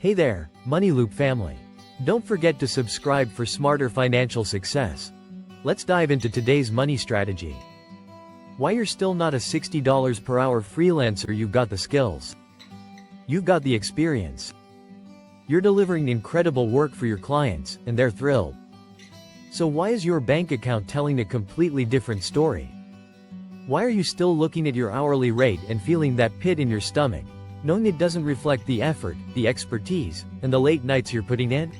Hey there, Money Loop family. Don't forget to subscribe for smarter financial success. Let's dive into today's money strategy. Why you're still not a $60 per hour freelancer. You've got the skills. You've got the experience. You're delivering incredible work for your clients, and they're thrilled. So why is your bank account telling a completely different story? Why are you still looking at your hourly rate and feeling that pit in your stomach, knowing it doesn't reflect the effort, the expertise, and the late nights you're putting in?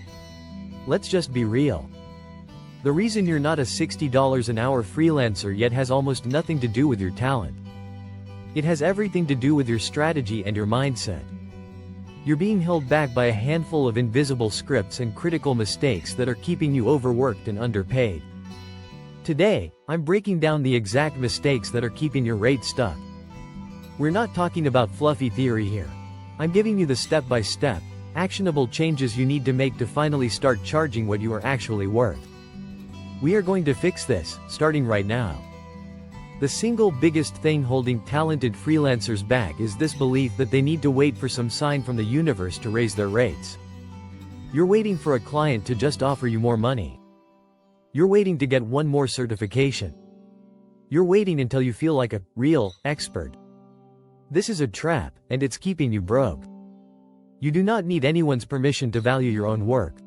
Let's just be real. The reason you're not a $60 an hour freelancer yet has almost nothing to do with your talent. It has everything to do with your strategy and your mindset. You're being held back by a handful of invisible scripts and critical mistakes that are keeping you overworked and underpaid. Today, I'm breaking down the exact mistakes that are keeping your rate stuck. We're not talking about fluffy theory here. I'm giving you the step-by-step, actionable changes you need to make to finally start charging what you are actually worth. We are going to fix this, starting right now. The single biggest thing holding talented freelancers back is this belief that they need to wait for some sign from the universe to raise their rates. You're waiting for a client to just offer you more money. You're waiting to get one more certification. You're waiting until you feel like a real expert. This is a trap, and it's keeping you broke. You do not need anyone's permission to value your own work.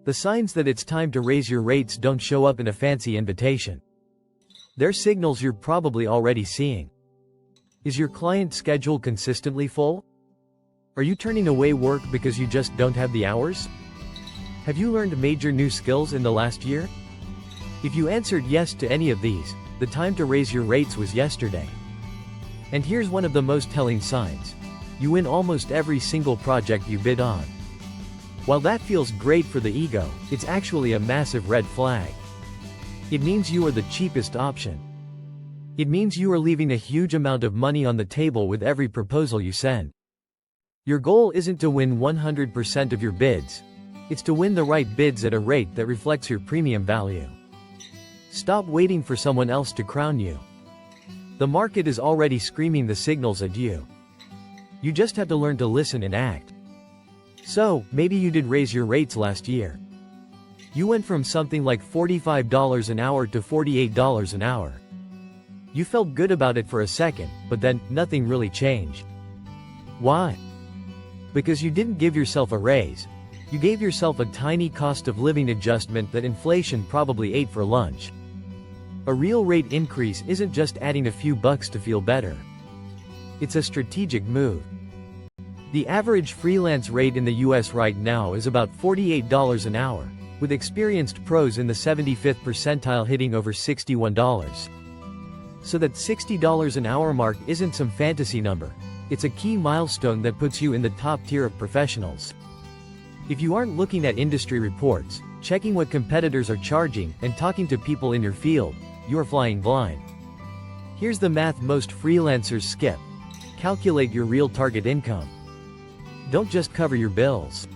The signs that it's time to raise your rates don't show up in a fancy invitation. They're signals you're probably already seeing. Is your client schedule consistently full? Are you turning away work because you just don't have the hours? Have you learned major new skills in the last year? If you answered yes to any of these, the time to raise your rates was yesterday. And here's one of the most telling signs. You win almost every single project you bid on. While that feels great for the ego, it's actually a massive red flag. It means you are the cheapest option. It means you are leaving a huge amount of money on the table with every proposal you send. Your goal isn't to win 100% of your bids. It's to win the right bids at a rate that reflects your premium value. Stop waiting for someone else to crown you. The market is already screaming the signals at you. You just have to learn to listen and act. So, maybe you did raise your rates last year. You went from something like $45 an hour to $48 an hour. You felt good about it for a second, but then, nothing really changed. Why? Because you didn't give yourself a raise. You gave yourself a tiny cost of living adjustment that inflation probably ate for lunch. A real rate increase isn't just adding a few bucks to feel better. It's a strategic move. The average freelance rate in the US right now is about $48 an hour, with experienced pros in the 75th percentile hitting over $61. So that $60 an hour mark isn't some fantasy number. It's a key milestone that puts you in the top tier of professionals. If you aren't looking at industry reports, checking what competitors are charging, and talking to people in your field, you're flying blind. Here's the math most freelancers skip. Calculate your real target income. Don't just cover your bills.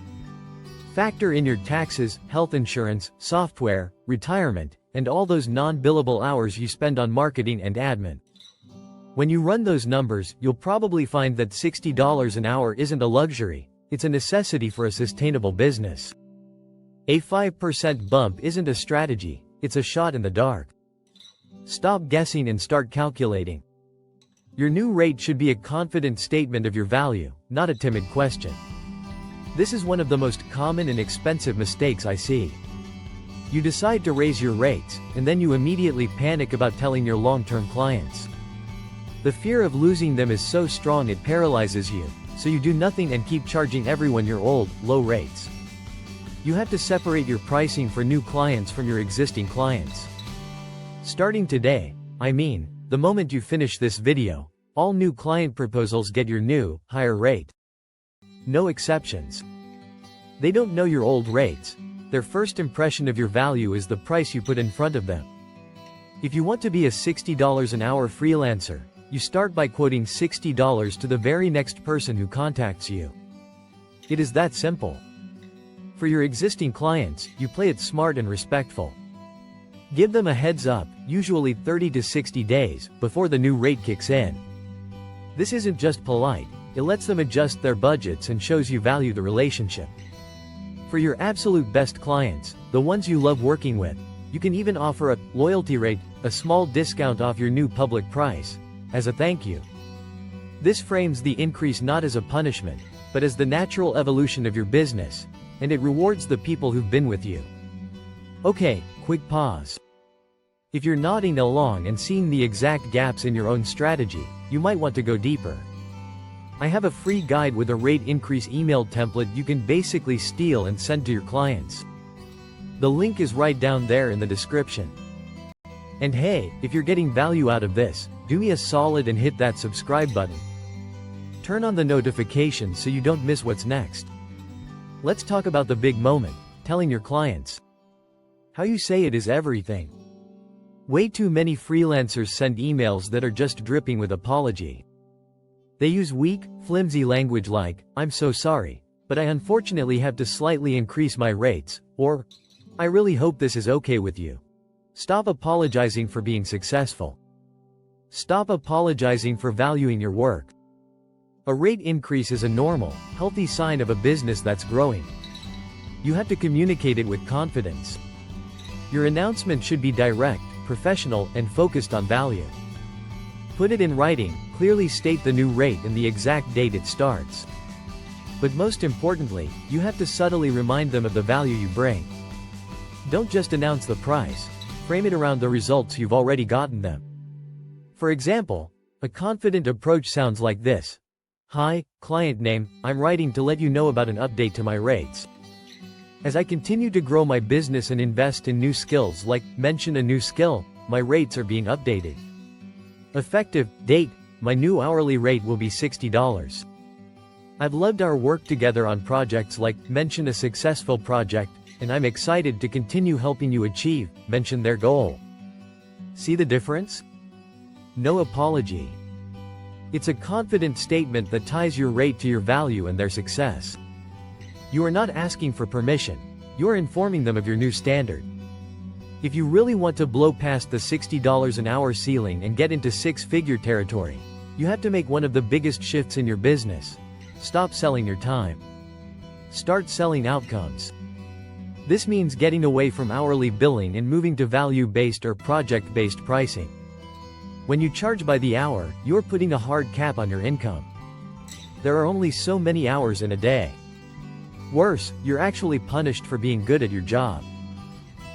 Factor in your taxes, health insurance, software, retirement, and all those non-billable hours you spend on marketing and admin. When you run those numbers, you'll probably find that $60 an hour isn't a luxury, it's a necessity for a sustainable business. A 5% bump isn't a strategy, it's a shot in the dark. Stop guessing and start calculating. Your new rate should be a confident statement of your value, not a timid question. This is one of the most common and expensive mistakes I see. You decide to raise your rates, and then you immediately panic about telling your long-term clients. The fear of losing them is so strong it paralyzes you, so you do nothing and keep charging everyone your old, low rates. You have to separate your pricing for new clients from your existing clients. Starting today, the moment you finish this video, all new client proposals get your new, higher rate. No exceptions. They don't know your old rates. Their first impression of your value is the price you put in front of them. If you want to be a $60 an hour freelancer, you start by quoting $60 to the very next person who contacts you. It is that simple. For your existing clients, you play it smart and respectful. Give them a heads up, usually 30 to 60 days, before the new rate kicks in. This isn't just polite, It lets them adjust their budgets and shows you value the relationship. For your absolute best clients, the ones you love working with, you can even offer a loyalty rate, a small discount off your new public price, as a thank you. This frames the increase not as a punishment, but as the natural evolution of your business, and it rewards the people who've been with you. Okay, quick pause. If you're nodding along and seeing the exact gaps in your own strategy, you might want to go deeper. I have a free guide with a rate increase email template you can basically steal and send to your clients. The link is right down there in the description. And hey, if you're getting value out of this, do me a solid and hit that subscribe button. Turn on the notifications so you don't miss what's next. Let's talk about the big moment, telling your clients. How you say it is everything. Way too many freelancers send emails that are just dripping with apology. They use weak, flimsy language like, "I'm so sorry, but I unfortunately have to slightly increase my rates," or, "I really hope this is okay with you." Stop apologizing for being successful. Stop apologizing for valuing your work. A rate increase is a normal, healthy sign of a business that's growing. You have to communicate it with confidence. Your announcement should be direct, professional, and focused on value. Put it in writing, clearly state the new rate and the exact date it starts. But most importantly, you have to subtly remind them of the value you bring. Don't just announce the price, frame it around the results you've already gotten them. For example, a confident approach sounds like this. "Hi, client name, I'm writing to let you know about an update to my rates. As I continue to grow my business and invest in new skills like mention a new skill, my rates are being updated. Effective date, my new hourly rate will be $60. I've loved our work together on projects like mention a successful project, and I'm excited to continue helping you achieve mention their goal." See the difference? No apology. It's a confident statement that ties your rate to your value and their success. You are not asking for permission, you're informing them of your new standard. If you really want to blow past the $60 an hour ceiling and get into six-figure territory, you have to make one of the biggest shifts in your business. Stop selling your time. Start selling outcomes. This means getting away from hourly billing and moving to value-based or project-based pricing. When you charge by the hour, you're putting a hard cap on your income. There are only so many hours in a day. Worse, you're actually punished for being good at your job.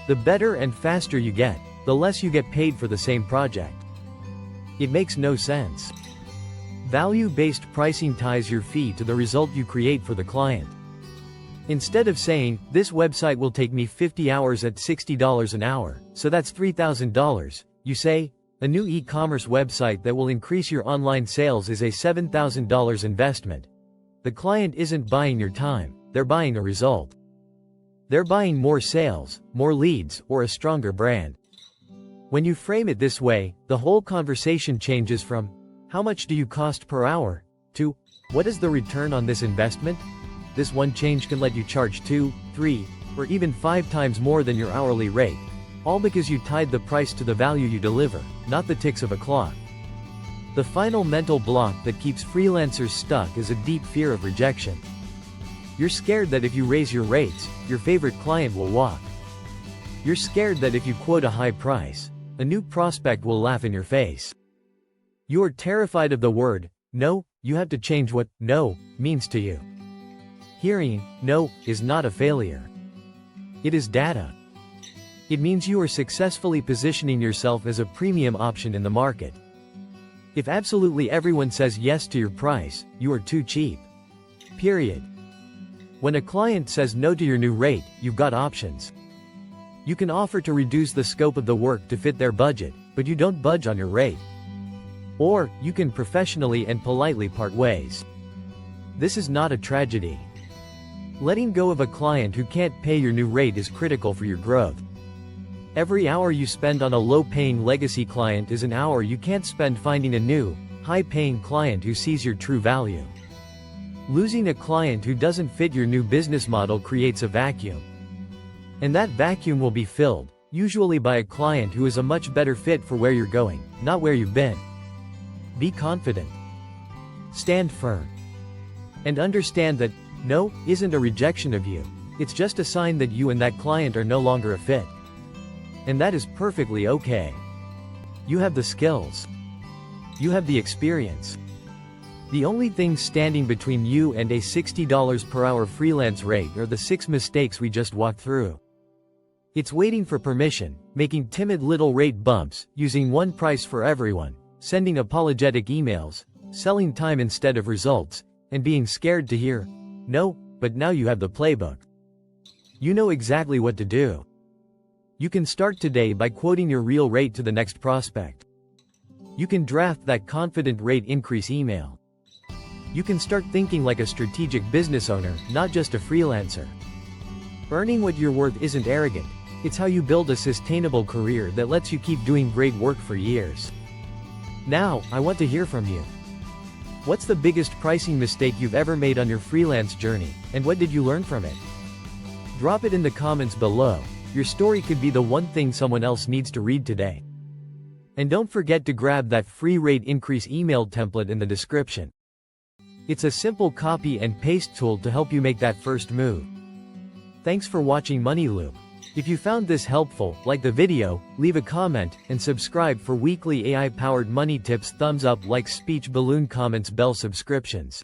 The better and faster you get, the less you get paid for the same project. It makes no sense. Value-based pricing ties your fee to the result you create for the client. Instead of saying, "This website will take me 50 hours at $60 an hour, so that's $3,000, you say, "A new e-commerce website that will increase your online sales is a $7,000 investment." The client isn't buying your time, they're buying a result. They're buying more sales, more leads, or a stronger brand. When you frame it this way, the whole conversation changes from, "How much do you cost per hour?" to, "What is the return on this investment?" This one change can let you charge 2, 3, or even 5 times more than your hourly rate, all because you tied the price to the value you deliver, not the ticks of a clock. The final mental block that keeps freelancers stuck is a deep fear of rejection. You're scared that if you raise your rates, your favorite client will walk. You're scared that if you quote a high price, a new prospect will laugh in your face. You're terrified of the word, no. You have to change what no means to you. Hearing no is not a failure. It is data. It means you are successfully positioning yourself as a premium option in the market. If absolutely everyone says yes to your price, you are too cheap. Period. When a client says no to your new rate, you've got options. You can offer to reduce the scope of the work to fit their budget, but you don't budge on your rate. Or, you can professionally and politely part ways. This is not a tragedy. Letting go of a client who can't pay your new rate is critical for your growth. Every hour you spend on a low-paying legacy client is an hour you can't spend finding a new, high-paying client who sees your true value. Losing a client who doesn't fit your new business model creates a vacuum. And that vacuum will be filled, usually by a client who is a much better fit for where you're going, not where you've been. Be confident. Stand firm. And understand that no isn't a rejection of you. It's just a sign that you and that client are no longer a fit. And that is perfectly okay. You have the skills. You have the experience. The only thing standing between you and a $60 per hour freelance rate are the 6 mistakes we just walked through. It's waiting for permission, making timid little rate bumps, using one price for everyone, sending apologetic emails, selling time instead of results, and being scared to hear no, but now you have the playbook. You know exactly what to do. You can start today by quoting your real rate to the next prospect. You can draft that confident rate increase email. You can start thinking like a strategic business owner, not just a freelancer. Earning what you're worth isn't arrogant. It's how you build a sustainable career that lets you keep doing great work for years. Now, I want to hear from you. What's the biggest pricing mistake you've ever made on your freelance journey, and what did you learn from it? Drop it in the comments below. Your story could be the one thing someone else needs to read today. And don't forget to grab that free rate increase email template in the description. It's a simple copy and paste tool to help you make that first move. Thanks for watching Money Loop. If you found this helpful, like the video, leave a comment, and subscribe for weekly AI-powered money tips. Thumbs up, like, speech balloon, comments, bell, subscriptions.